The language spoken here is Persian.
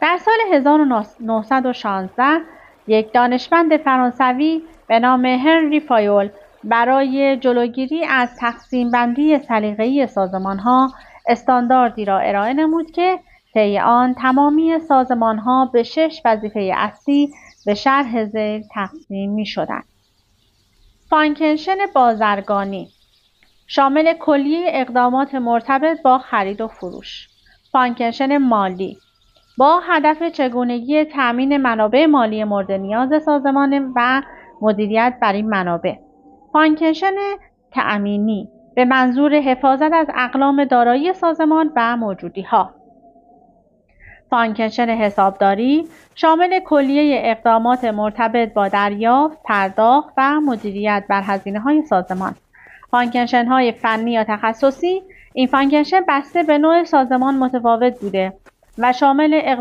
در سال 1916 یک دانشمند فرانسوی به نام هنری فایول برای جلوگیری از تقسیم بندی سلیقه‌ای سازمان‌ها استانداردی را ارائه نمود که طی آن تمامی سازمان‌ها به 6 وظیفه اصلی به شرح ذیل تقسیم می‌شدند. فانکشن بازرگانی شامل کلیه اقدامات مرتبط با خرید و فروش. فانکشن مالی با هدف چگونگی تأمین منابع مالی مورد نیاز سازمان و مدیریت بر این منابع. فانکشن تأمینی به منظور حفاظت از اقلام دارایی سازمان و موجودی‌ها. فانکشن حسابداری شامل کلیه اقدامات مرتبط با دریافت، پرداخت و مدیریت بر هزینه‌های سازمان. فانکشن‌های فنی یا تخصصی این فانکشن بسته به نوع سازمان متفاوت بوده و شامل